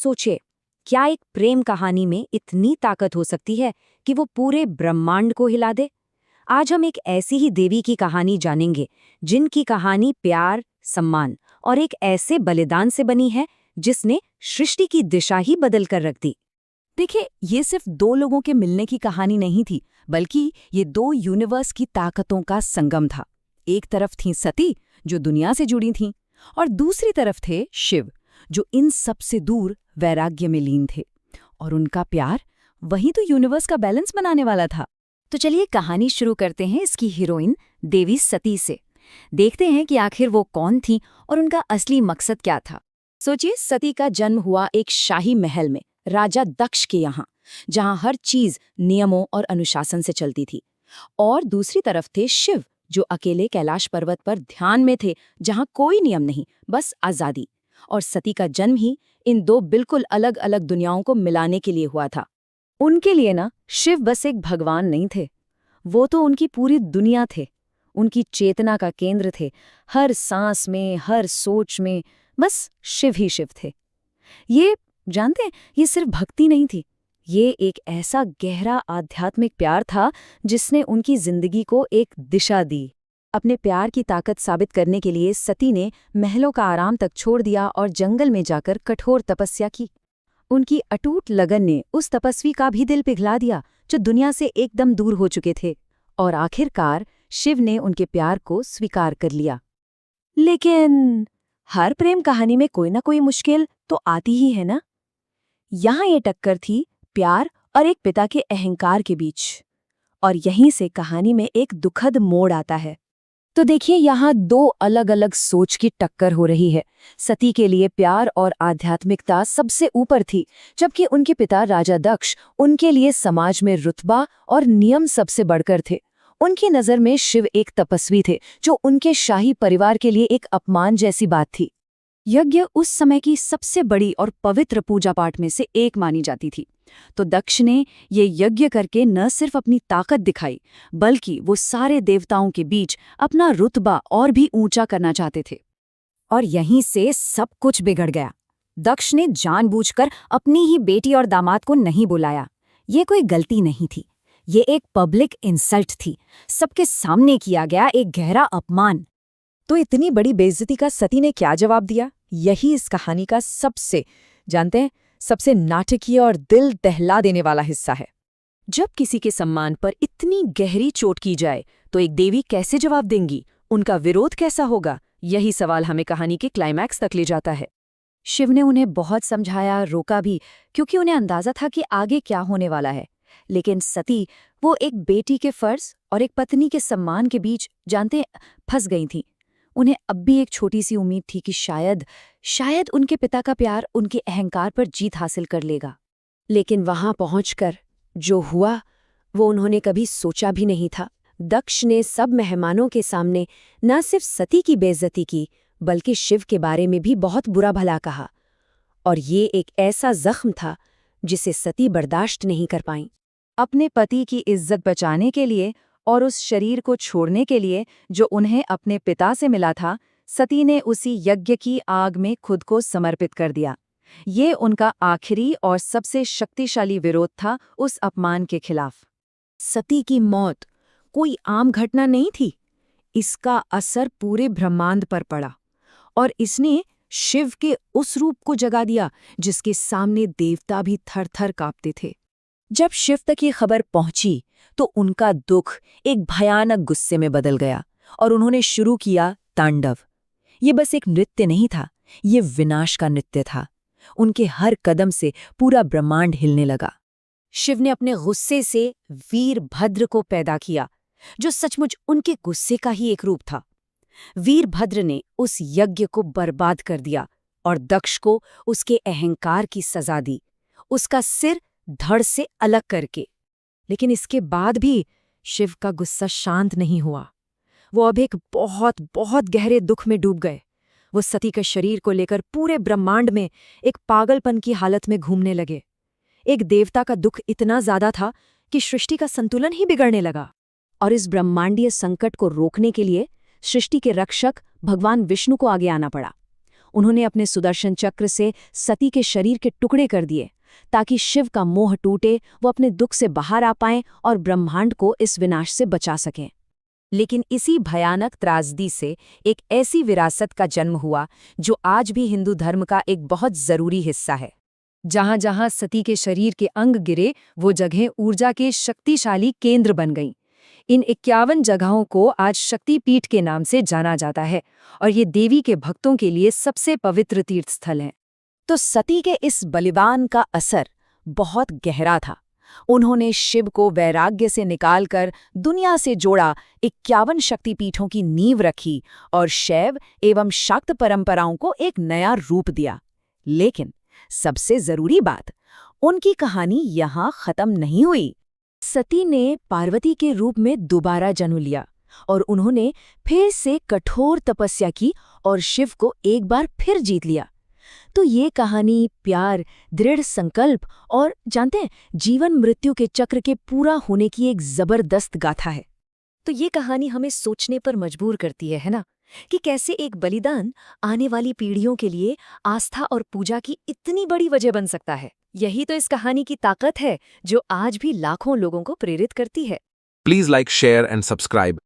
सोचिए, क्या एक प्रेम कहानी में इतनी ताकत हो सकती है कि वो पूरे ब्रह्मांड को हिला दे? आज हम एक ऐसी ही देवी की कहानी जानेंगे जिनकी कहानी प्यार, सम्मान और एक ऐसे बलिदान से बनी है जिसने सृष्टि की दिशा ही बदल कर रख दी। देखिए, ये सिर्फ दो लोगों के मिलने की कहानी नहीं थी, बल्कि ये दो यूनिवर्स की ताकतों का संगम था। एक तरफ थी सती, जो दुनिया से जुड़ी थीं, और दूसरी तरफ थे शिव, जो इन सब से दूर वैराग्य में लीन थे। और उनका प्यार वही तो यूनिवर्स का बैलेंस बनाने वाला था। तो चलिए कहानी शुरू करते हैं इसकी हीरोइन देवी सती से। देखते हैं कि आखिर वो कौन थी और उनका असली मकसद क्या था। सोचिए, सती का जन्म हुआ एक शाही महल में, राजा दक्ष के यहाँ, जहाँ हर चीज नियमों और अनुशासन से चलती थी। और दूसरी तरफ थे शिव, जो अकेले कैलाश पर्वत पर ध्यान में थे, जहाँ कोई नियम नहीं, बस आजादी। और सती का जन्म ही इन दो बिल्कुल अलग अलग दुनियाओं को मिलाने के लिए हुआ था। उनके लिए ना शिव बस एक भगवान नहीं थे, वो तो उनकी पूरी दुनिया थे, उनकी चेतना का केंद्र थे। हर सांस में, हर सोच में बस शिव ही शिव थे। ये जानते हैं, ये सिर्फ भक्ति नहीं थी, ये एक ऐसा गहरा आध्यात्मिक प्यार था जिसने उनकी जिंदगी को एक दिशा दी। अपने प्यार की ताकत साबित करने के लिए सती ने महलों का आराम तक छोड़ दिया और जंगल में जाकर कठोर तपस्या की। उनकी अटूट लगन ने उस तपस्वी का भी दिल पिघला दिया, जो दुनिया से एकदम दूर हो चुके थे। और आखिरकार शिव ने उनके प्यार को स्वीकार कर लिया। लेकिन हर प्रेम कहानी में कोई ना कोई मुश्किल तो आती ही है ना। यहाँ ये टक्कर थी प्यार और एक पिता के अहंकार के बीच। और यहीं से कहानी में एक दुखद मोड़ आता है। तो देखिए, यहाँ दो अलग अलग सोच की टक्कर हो रही है। सती के लिए प्यार और आध्यात्मिकता सबसे ऊपर थी, जबकि उनके पिता राजा दक्ष, उनके लिए समाज में रुतबा और नियम सबसे बढ़कर थे। उनकी नज़र में शिव एक तपस्वी थे, जो उनके शाही परिवार के लिए एक अपमान जैसी बात थी। यज्ञ उस समय की सबसे बड़ी और पवित्र पूजा पाठ में से एक मानी जाती थी। तो दक्ष ने ये यज्ञ करके न सिर्फ अपनी ताकत दिखाई, बल्कि वो सारे देवताओं के बीच अपना रुतबा और भी ऊंचा करना चाहते थे। और यहीं से सब कुछ बिगड़ गया। दक्ष ने जानबूझकर अपनी ही बेटी और दामाद को नहीं बुलाया। ये कोई गलती नहीं थी, ये एक पब्लिक इंसल्ट थी। सबके सामने किया गया एक गहरा अपमान। तो इतनी बड़ी बेइज्जती का सती ने क्या जवाब दिया? यही इस कहानी का सबसे नाटकीय और दिल दहला देने वाला हिस्सा है। जब किसी के सम्मान पर इतनी गहरी चोट की जाए तो एक देवी कैसे जवाब देंगी? उनका विरोध कैसा होगा? यही सवाल हमें कहानी के क्लाइमैक्स तक ले जाता है। शिव ने उन्हें बहुत समझाया, रोका भी, क्योंकि उन्हें अंदाजा था कि आगे क्या होने वाला है। लेकिन सती, वो एक बेटी के फर्ज और एक पत्नी के सम्मान के बीच फंस गई थी। उन्हें अब भी एक छोटी सी उम्मीद थी कि शायद उनके पिता का प्यार उनके अहंकार पर जीत हासिल कर लेगा। लेकिन वहां पहुंचकर जो हुआ वो उन्होंने कभी सोचा भी नहीं था। दक्ष ने सब मेहमानों के सामने न सिर्फ सती की बेइज्जती की, बल्कि शिव के बारे में भी बहुत बुरा भला कहा। और ये एक ऐसा जख्म था जिसे सती बर्दाश्त नहीं कर पाईं। अपने पति की इज्जत बचाने के लिए और उस शरीर को छोड़ने के लिए जो उन्हें अपने पिता से मिला था, सती ने उसी यज्ञ की आग में खुद को समर्पित कर दिया। ये उनका आखिरी और सबसे शक्तिशाली विरोध था उस अपमान के खिलाफ। सती की मौत कोई आम घटना नहीं थी, इसका असर पूरे ब्रह्मांड पर पड़ा और इसने शिव के उस रूप को जगा दिया जिसके सामने देवता भी थर-थर कांपते थे। जब शिव तक ये खबर पहुंची तो उनका दुख एक भयानक गुस्से में बदल गया और उन्होंने शुरू किया तांडव। ये बस एक नृत्य नहीं था, ये विनाश का नृत्य था। उनके हर कदम से पूरा ब्रह्मांड हिलने लगा। शिव ने अपने गुस्से से वीरभद्र को पैदा किया, जो सचमुच उनके गुस्से का ही एक रूप था। वीरभद्र ने उस यज्ञ को बर्बाद कर दिया और दक्ष को उसके अहंकार की सजा दी, उसका सिर धड़ से अलग करके। लेकिन इसके बाद भी शिव का गुस्सा शांत नहीं हुआ। वो अब एक बहुत बहुत गहरे दुख में डूब गए। वो सती के शरीर को लेकर पूरे ब्रह्मांड में एक पागलपन की हालत में घूमने लगे। एक देवता का दुख इतना ज्यादा था कि सृष्टि का संतुलन ही बिगड़ने लगा। और इस ब्रह्मांडीय संकट को रोकने के लिए सृष्टि के रक्षक भगवान विष्णु को आगे आना पड़ा। उन्होंने अपने सुदर्शन चक्र से सती के शरीर के टुकड़े कर दिए ताकि शिव का मोह टूटे, वो अपने दुख से बाहर आ पाएं और ब्रह्मांड को इस विनाश से बचा सकें। लेकिन इसी भयानक त्रासदी से एक ऐसी विरासत का जन्म हुआ जो आज भी हिंदू धर्म का एक बहुत जरूरी हिस्सा है। जहां जहां सती के शरीर के अंग गिरे, वो जगहें ऊर्जा के शक्तिशाली केंद्र बन गईं। इन 51 जगहों को आज शक्तिपीठ के नाम से जाना जाता है और ये देवी के भक्तों के लिए सबसे पवित्र तीर्थस्थल हैं। तो सती के इस बलिदान का असर बहुत गहरा था। उन्होंने शिव को वैराग्य से निकालकर दुनिया से जोड़ा, 51 शक्तिपीठों की नींव रखी और शैव एवं शाक्त परंपराओं को एक नया रूप दिया। लेकिन सबसे जरूरी बात, उनकी कहानी यहाँ खत्म नहीं हुई। सती ने पार्वती के रूप में दोबारा जन्म लिया और उन्होंने फिर से कठोर तपस्या की और शिव को एक बार फिर जीत लिया। तो ये कहानी प्यार, दृढ़ संकल्प और जानते हैं जीवन मृत्यु के चक्र के पूरा होने की एक जबरदस्त गाथा है। तो ये कहानी हमें सोचने पर मजबूर करती है ना, कि कैसे एक बलिदान आने वाली पीढ़ियों के लिए आस्था और पूजा की इतनी बड़ी वजह बन सकता है। यही तो इस कहानी की ताकत है जो आज भी लाखों लोगों को प्रेरित करती है। Please like, share and subscribe.